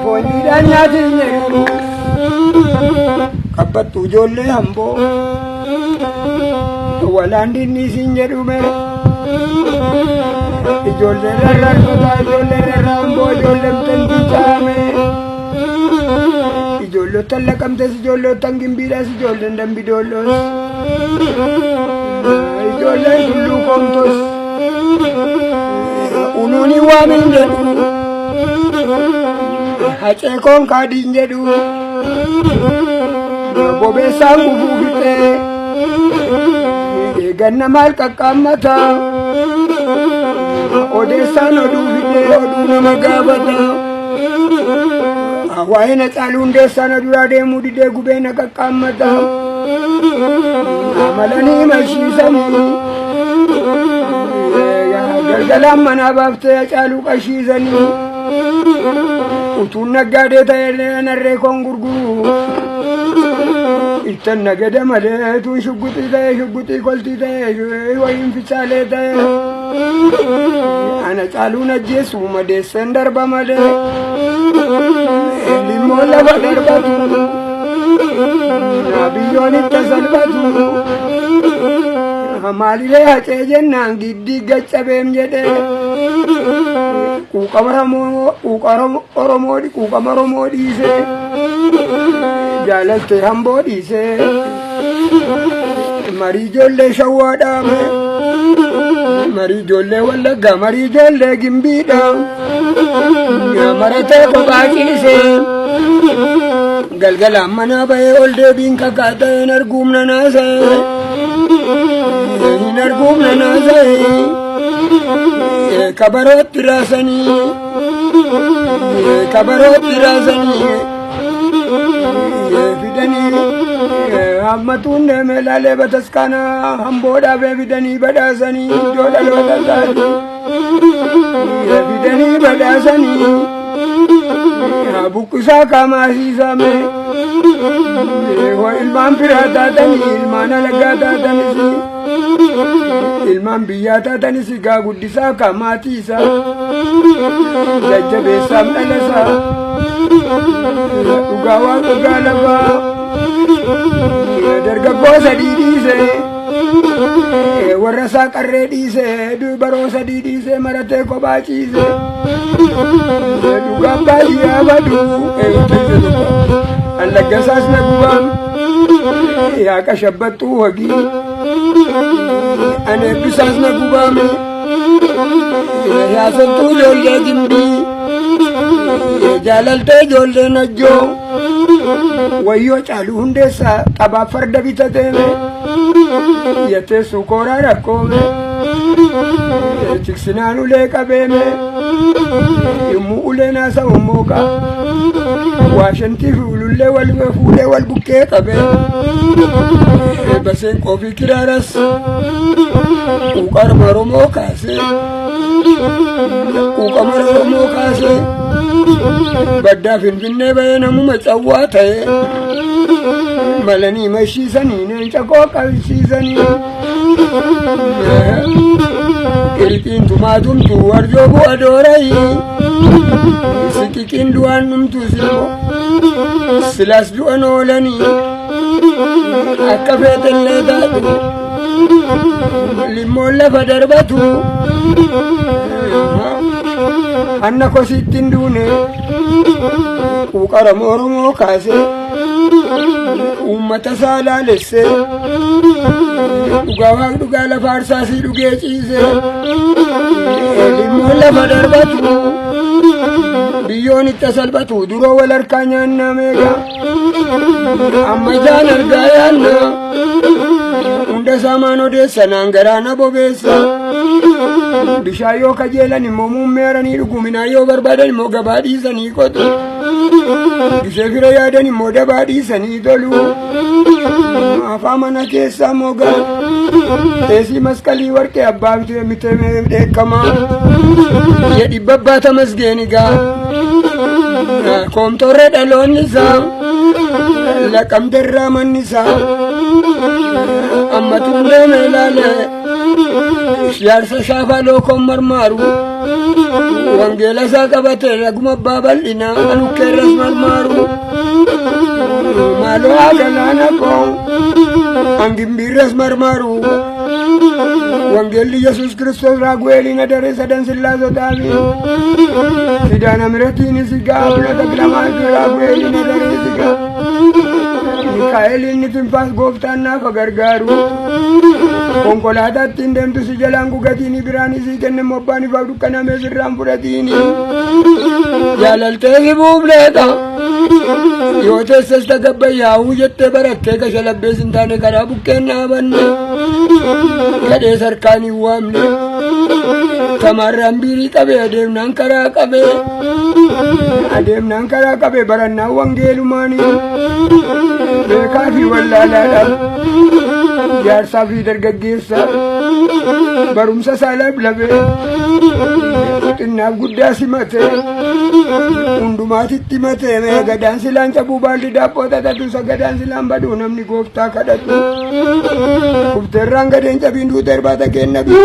Fonyi danyati nyeru kabatu jolle hambo walandi nisin nyeru me jolle rarar kota jolle rambo jolle tangi chame jolle talakam tes jolle tangim bidas jolle ndambi dolos jolle dulu kontos ununi wamin jedu hace kon kadin jedu bobe sangu bugite ganna mal kakamata odesano duvide oduna magabata awaina talun desano durade mudide gubena kakamata amalani mashisani galgalam manabafte chalu kashizani utun nagade tayne narre kon gurguru ittan nagade male tun shuguti kolti taye wayin fichale taye ana chalu najesu made sendar bamale limola badarbatu nabiyoni tasalbatu malile hace jennan giddi gaccabem jede kuqamaromodi se jalalte hambodi se mari jolle shawadame mari jolle wallaga mari jolle gimbida marate ko baki se galgala mana bay olde bin kakata nargumna nase nargumna nase kabarot rasani fidani ammatun melale bataskana hamboda be fidani badasani jodal badasani fidani badasani bukusa kama sisame ilman pirata tani ilman alagata tanisi ilman biyata tanisi ga guddisa kamatisa jajjabe samdalasa ugawa ugalaba dargaggosa didise warrasa qarre dise dubarosa didise marate ko bachise dugabali abadu allagasas nagubam ya kashabbatu wagi ane bisas nagubam ya santu jolle gimbi jalalte jolle najjo wayo chalu hundesa taba farda bitatene yate sukora rakome tiksinanu le kabeme imu ule nasa umoka washanti ululle walfude walbuke kabe basen kofi kiraras ukar maromo kase ukamaromo kase badda finfinne bayanamu matsawata malani mashisani ne chako kalshisani Kirikin tumadum tu warjobu adorai sikikin duanum tu silmo silas duan olani akafeten ledatu limolla fadarbatu anna ko sittin dune uqaram oromo kase ummata salalesse ugawa dugala farsasi duge chize limolla fadarbatu biyoni tasalbatu duro walarkanya namega amma janar gayana unda samano de sanangarana bobesa bishayo kajela ni momumera ni gumina yo barbada ni mogabadi sani koto bisefira yada ni modabadi sani dolu afama na kesa moga esi maskali warke abbabtu miteme dekama yedi babbata masgeni ga komtore dalon nisa lakam derraman nisa amma tunde melale jaarsa shaafa lookon marmaaru wangeela isaa qabate raguma abbaa bal'ina anukkeerras marmaaru maaloo agalaana koo angimbiirras marmaaru wangeelli Yesuus Kiristoos raagu'eeliin adaree sadan sillaasotaami fidaana miratiini sigaa bulata gilamaa raagu'eeliin adaree sigaa Mikaa'eliin nitinfaas gooftaan naafa gargaaru konkolaataattiin deemtu si jalaan gugatiini biraanii sii kenne mobbaanii faaf dukkanamee sirraan fudhatiini jaalaltee hibuuf leeta yoo teessas tagabbayyaa'uu jettee barattee kasha labbees hin taane karaa bukkeen dhaabanne gadhee sarkaan hin waamne tamarraan biirii qabee adeemnaan karaa qabee barannaan wangeelumaanii beekaa fi wallaalaadhaan jaarsaa fi dargaggeessa barumsa isaa lablabee xinnaaf guddaa simate hundumaatitti matee mee gadaan silaan cabuu baalli daabboo xaxatu sagadaan silaan baduu namni gooftaa kadhatu kubteerraan gadeen cabiin duuta irbaata kennabi